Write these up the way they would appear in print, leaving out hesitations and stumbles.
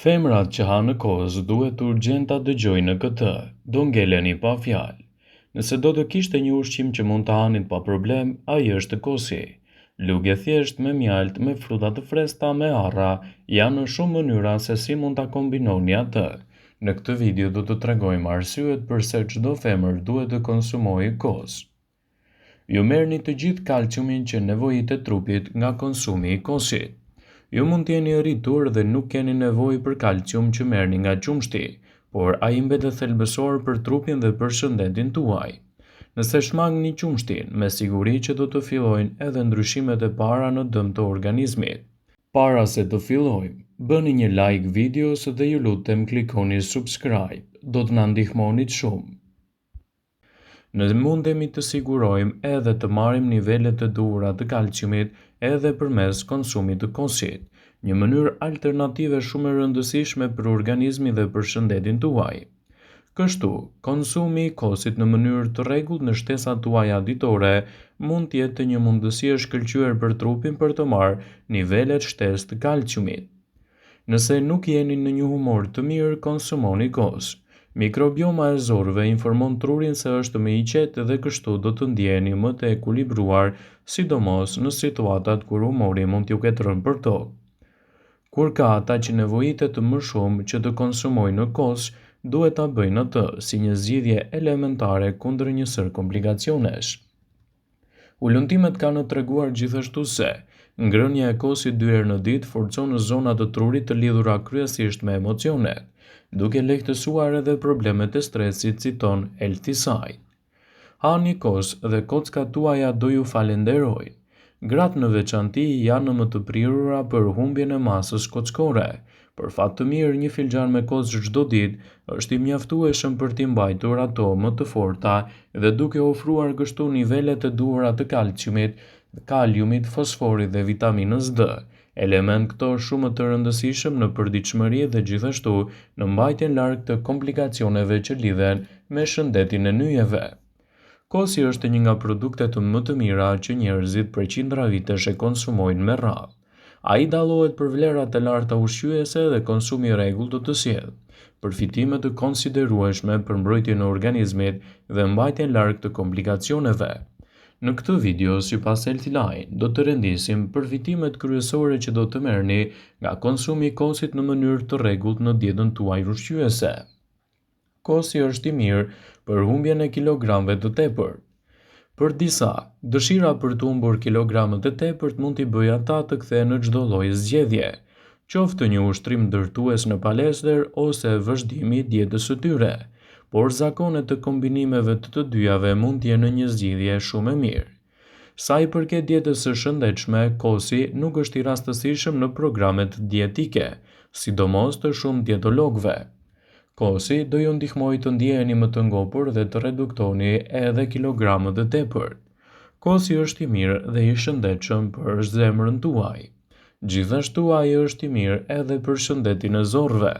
Femrat që hanë kozë duhet urgjent ta dëgjojnë këtë, do ngeleni pa fjalë. Nëse do të kishte një ushqim që mund ta hanit pa problem, ai është kosi. Lugje thjesht me mjalt, me fruta të freskëta, me arra, janë në shumë mënyra se si mund ta kombinoni atë. Në këtë video do të tregojmë arsyet pse çdo femër duhet të konsumojë kozë. Ju merrni të gjithë kalciumin që nevojitet trupit nga konsumi i kosit. Ju mund t'jeni rritur dhe nuk keni nevojë për kalcium që merrni nga qumshti, por ai mbetet thelbësor për trupin dhe për shëndetin tuaj. Nëse shmangni qumshtin, me siguri që do të fillojnë edhe ndryshimet e para në dëm të organizmit. Para se të fillojmë, bëni një like videos dhe ju lutem klikoni subscribe, do të na ndihmonit shumë. Ne mundemi të sigurojmë edhe të marrim nivelet e duhura të kalciumit edhe përmes konsumit të kosit, një mënyrë alternative shumë e rëndësishme për organizmin dhe për shëndetin tuaj. Kështu, konsumi i kosit në mënyrë të rregullt në shtesat tuaja ditore mund të jetë një mundësi e shkëlqyer për trupin për të marrë nivelet shtesë të kalciumit. Nëse nuk jeni në një humor të mirë, konsumoni kozë. Mikrobioma e zorëve informon trurin se është më i qetë dhe kështu do të ndjeheni më të ekuilibruar, sidomos në situatat kur humori mund t'ju ketë rënë për tokë. Kur ka ata që nevojitet më shumë që të konsumojnë në kozë, duhet ta bëjnë atë si një zgjidhje elementare kundër një sër komplikacionesh. Ulëntimet kanë treguar gjithashtu se ngrënia e kosit 2 herë në ditë forcon zona të trurit të lidhura kryesisht me emocionet, duke lehtësuar edhe problemet e stresit, citon Elthisaj. Hani kozë dhe kockat tuaja do ju falenderojnë. Gratë në veçanti janë më të prirura për humbjen e masës kockore. Për fat të mirë, një filxhan me kozë çdo ditë është i mjaftueshëm për t'i mbajtur ato më të forta dhe duke ofruar kështu nivelet e duhura të kalciumit, kaliumit, fosforit dhe vitaminës D, element këto shumë të rëndësishëm në përditshmëri dhe gjithashtu në mbajtjen larg të komplikacioneve që lidhen me shëndetin e nyjeve. Kosi është një nga produktet më të mira që njerëzit për qindra vitesh e konsumojnë me radhë. Ai dallohet për vlerat e larta ushqyese dhe konsumi i rregullt të sjellë përfitime të konsiderueshme për mbrojtjen e organizmit dhe mbajtjen larg të komplikacioneve. Në këtë video, sipas Elthisaj, do të rendisim përfitimet kryesore që do të merrni nga konsumi i kosit në mënyrë të rregullt në dietën tuaj ushqyese. Kosi është i mirë për humbjen e kilogramëve të tepërt. Për disa, dëshira për të humbur kilogramet e tepërt mund t'i bëjë ata të kthehen në çdo lloj zgjedhje, qoftë një ushtrim ndërtues në palestër ose vazhdimi i dietës së tyre, por zakonet të kombinimeve të dyjave mund të jenë një zgjidhje shumë e mirë. Sa i përket dietës së shëndetshme, kosi nuk është i rastësishëm në programet dietike, sidomos të shumë dietologëve. Kosi do ju ndihmojë të ndjeheni më të ngopur dhe të reduktoni edhe kilogramët e tepërt. Kosi është i mirë dhe i shëndetshëm për zemrën tuaj. Gjithashtu ai është i mirë edhe për shëndetin e zorëve.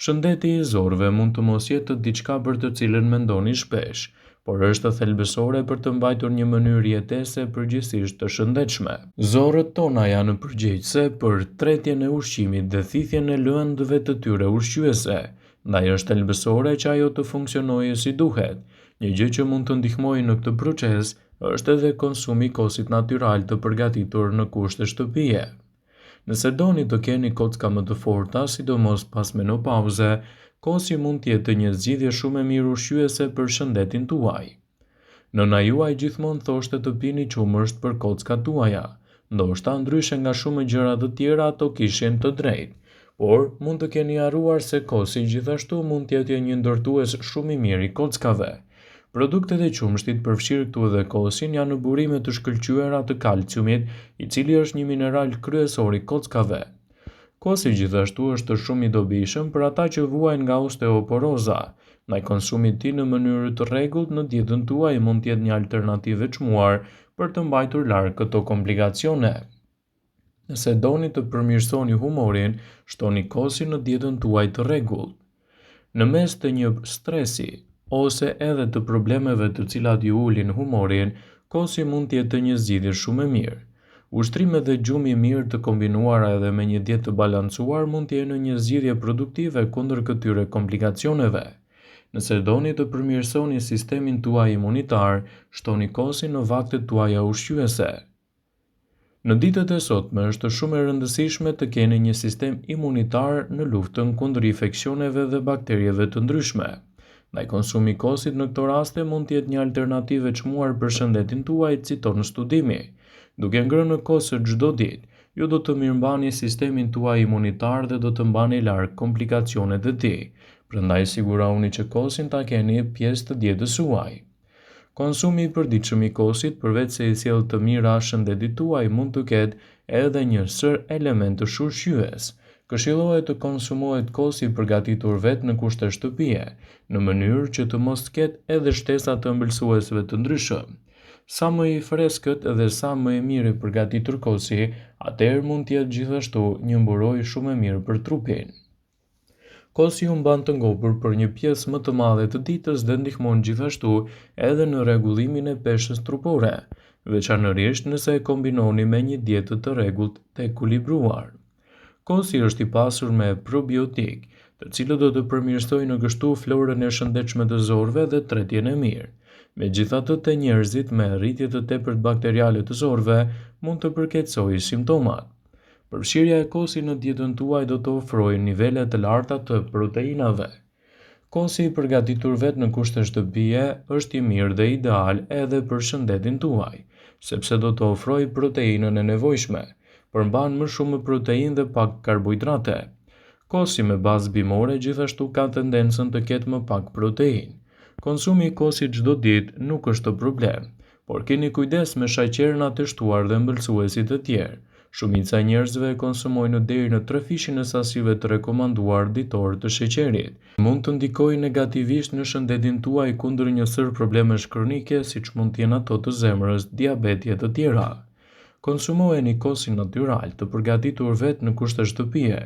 Shëndeti i zorëve mund të mos jetë diçka për të cilën mendoni shpesh, por është thelbësore për të mbajtur një mënyrë jetese përgjithsisht të shëndetshme. Zorët tona janë përgjegjëse për tretjen e ushqimit dhe thithjen e lëndëve të tyre ushqyese, ndaj është thelbësore që ajo të funksionojë si duhet. Një gjë që mund të ndihmojë në këtë proces është edhe konsumi i kosit natyral të përgatitur në kushte shtëpie. Nëse doni të keni kocka më të forta, sidomos pas menopauze, kosi mund të jetë një zgjidhje shumë e mirë ushqyese për shëndetin tuaj. Nëna juaj gjithmonë thoshte të pini qumësht për kockat tuaja, ndoshta ndryshe nga shumë gjëra të tjera ato kishin të drejtë, por mund të keni harruar se kosi gjithashtu mund të jetë një ndërtues shumë i mirë i kockave. Produktet e qumshtit, përfshirë këtu edhe kosin, janë burime të shkëlqyera të kalciumit, i cili është një mineral kryesor i kockave. Kosi gjithashtu është shumë i dobishëm për ata që vuajnë nga osteoporoza. Ndaj konsumit të tij në mënyrë të rregullt në dietën tuaj mund të jetë një alternativë e çmuar për të mbajtur larg këto komplikacione. Nëse doni të përmirësoni humorin, shtoni kosin në dietën tuaj të rregullt. Në mes të një stresi ose edhe të problemeve të cilat ju ulin humorin, kosi mund të jetë një zgjidhje shumë e mirë. Ushtrimet dhe gjumi i mirë të kombinuara edhe me një dietë të balancuar mund të jenë një zgjidhje produktive kundër këtyre komplikacioneve. Nëse doni të përmirësoni sistemin tuaj imunitar, shtoni kosin në vaktet tuaja ushqyese. Në ditët e sotme është shumë e rëndësishme të keni një sistem imunitar në luftën kundër infeksioneve dhe bakterieve të ndryshme. Ndaj konsumi i kosit në këto raste mund të jetë një alternativë e çmuar për shëndetin tuaj, citon studimi. Duke ngrënë në kos çdo ditë, ju do të mirëmbani sistemin tuaj imunitar dhe do të mbani larg komplikacionet e tij. Prandaj sigurohuni që kosin ta keni pjesë të dietës suaj. Konsumi i përditshëm i kosit, përveç se i sjell të mira shëndetit tuaj, mund të ketë edhe një sër elementësh ushqyes. Këshillohet të konsumohet kosi i përgatitur vetë në kushte shtëpie, në mënyrë që të mos ketë edhe shtesa të ëmbëlsuesve të ndryshëm. Sa më i freskët dhe sa më i mirë i përgatitur kosi, atëherë mund të jetë gjithashtu një mburojë shumë e mirë për trupin. Kosi ju mban të ngopur për një pjesë më të madhe të ditës dhe ndihmon gjithashtu edhe në rregullimin e peshës trupore, veçanërisht nëse e kombinoni me një dietë të rregullt të ekuilibruar. Kosi është i pasur me probiotik, të cilët do të përmirësojnë kështu florën e shëndetshme të zorëve dhe tretjen e mirë. Megjithatë, te njerëzit me rritje të tepërt bakteriale të zorëve mund të përkeçojë simptomat. Përfshirja e kosit në dietën tuaj do të ofrojë nivele të larta të proteinave. Kosi i përgatitur vetë në kushte shtëpie është i mirë dhe ideal edhe për shëndetin tuaj, sepse do të ofrojë proteinën e nevojshme, përmban më shumë proteinë dhe pak karbohidrate. Kosi me bazë bimore gjithashtu ka tendencën të ketë më pak proteinë. Konsumi i kosit çdo ditë nuk është problem, por keni kujdes me shaqerna të shtuar dhe ëmbëlsuesit e tjerë. Shumica e njerëzve konsumojnë deri në 3 fishin e sasive të rekomanduar ditore të sheqerit. Mund të ndikojë negativisht në shëndetin tuaj kundër një sër problemesh kronike, siç mund të jenë ato të zemrës, diabeti e të tjera. Konsumojeni kosin natyral të përgatitur vetë në kushte shtëpie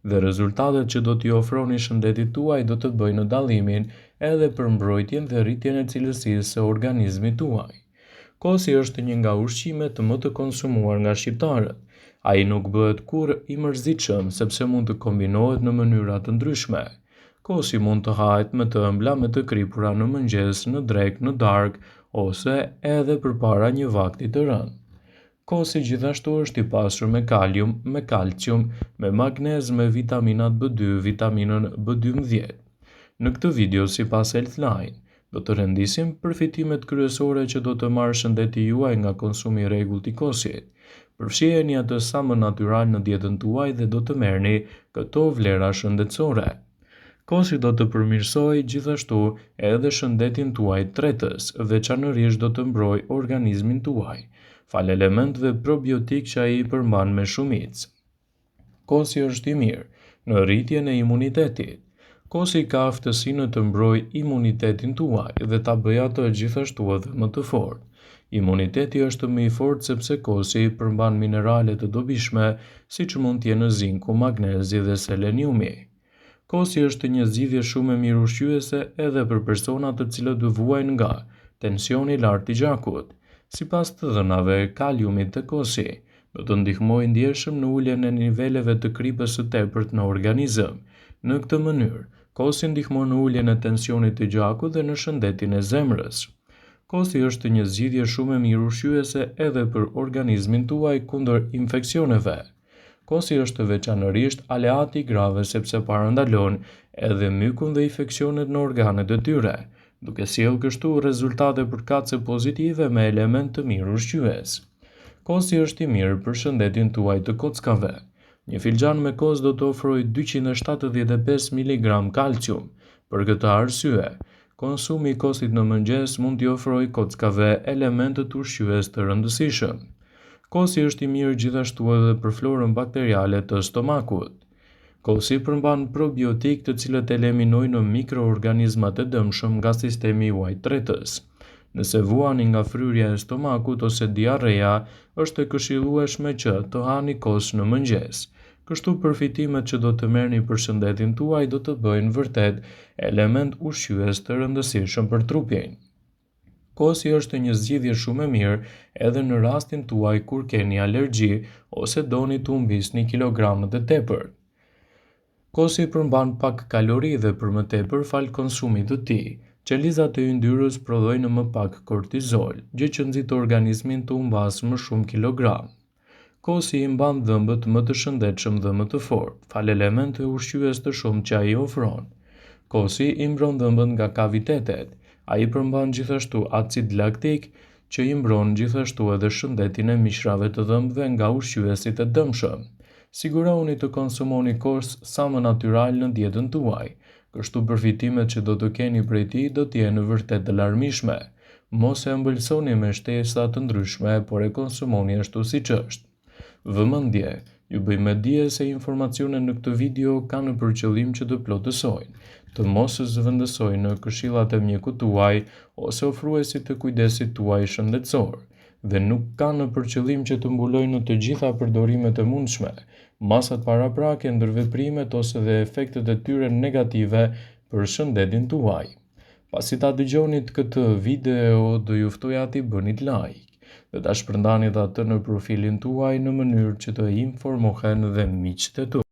dhe rezultatet që do t'i ofroni shëndetit tuaj do të bëjnë dallimin edhe për mbrojtjen dhe rritjen e cilësisë së organizmit tuaj. Kosi është një nga ushqimet më të konsumuar nga shqiptarët. Ai nuk bëhet kurrë i mërzitshëm sepse mund të kombinohet në mënyra të ndryshme. Kosi mund të hahet me të ëmbla me të kripura në mëngjes, në drekë, në darkë ose edhe përpara një vakti të rënd. Kosi gjithashtu është i pasur me kalium, me kalcium, me magnez, me vitaminat B2, vitaminën B12. Në këtë video, sipas Healthline, do të rendisim përfitimet kryesore që do të marrë shëndeti juaj nga konsumi i rregullt i kosit. Përfshiheni atë sa më natyral në dietën tuaj dhe do të merrni këto vlera shëndetësore. Kosi do të përmirësojë gjithashtu edhe shëndetin tuaj tretës, veçanërisht do të mbrojë organizmin tuaj, fal elementëve probiotik që ai i përmban me shumicë. Kosi është i mirë në rritjen e imunitetit. Kosi ka aftësinë të mbrojë imunitetin tuaj dhe ta bëjë atë gjithashtu edhe më të fortë. Imuniteti është më i fortë sepse kosi përmban minerale të dobishme, siç mund të jenë zinku, magnezi dhe seleniumi. Kosi është një zgjidhje shumë e mirë ushqyese edhe për persona të cilët vuajnë nga tensioni i lartë i gjakut. Sipas të dhënave, kaliumi te kosi do të ndihmojë ndjeshëm në uljen e niveleve të kripës së tepërt në organizëm. Në këtë mënyrë, kosi ndihmon në uljen e tensionit të gjakut dhe në shëndetin e zemrës. Kosi është një zgjidhje shumë e mirë ushqyese edhe për organizmin tuaj kundër infeksioneve. Kosi është veçanërisht aleat i grave sepse parandalon edhe mykun dhe infeksionet në organet e tyre, duke sjellë kështu rezultate përkatëse pozitive me element të mirë ushqyes. Kosi është i mirë për shëndetin tuaj të kockave. Një filxhan me kos do të ofrojë 275 mg kalcium. Për këtë arsye, konsumi i kosit në mëngjes mund t'i ofrojë kockave elemente të ushqyes të rëndësishëm. Kosi është i mirë gjithashtu edhe për florën bakteriale të stomakut. Kosi përmban probiotik të cilët eliminojnë mikroorganizmat e dëmshëm nga sistemi juaj tretës. Nëse vuani nga fryrja e stomakut ose diarrea, është e këshillueshme që të hani kos në mëngjes. Kështu përfitimet që do të merrni për shëndetin tuaj do të bëjnë vërtet element ushqyes të rëndësishëm për trupin. Kosi është një zgjidhje shumë e mirë edhe në rastin tuaj kur keni alergji ose doni të humbisni kilogramë të tepër. Kosi përmban pak kalori dhe për më tepër fal konsumit të tij. Qelizat e yndyrës prodhojnë më pak kortizol, gjë që nxit organizmin të humbasë më shumë kilogram. Kosi i mban dhëmbët më të shëndetshëm dhe më të fortë, fal elementeve ushqyes të shumtë që ai ofron. Kosi i mbron dhëmbët nga kavitetet. Ai përmban gjithashtu acid laktik, që i mbron gjithashtu edhe shëndetin e mishrave të dhëmbëve nga ushqyesit e dëmshëm. Sigurohuni të konsumoni kos sa më natyral në dietën tuaj, kështu përfitimet që do të keni prej tij do të jenë vërtet të larmishme. Mos e ëmbëlsoni me shtesa të ndryshme, por e konsumoni ashtu siç është. Vëmendje, ju bëj me dije se informacionet në këtë video kanë për qëllim që të plotësojnë, të mos zëvendësojnë në këshillat e mjekut tuaj ose ofruesit të kujdesit tuaj shëndetësor, dhe nuk kanë për qëllim që të mbulojnë në të gjitha përdorimet e mundshme, masat paraprake, ndërveprimet ose dhe efektet e tyre negative për shëndetin tuaj. Pasi ta dëgjonit këtë video, do ju ftoja t'i bënit like dhe ta shpërndanit atë në profilin tuaj në mënyrë që të informohen dhe miqtë e tuaj.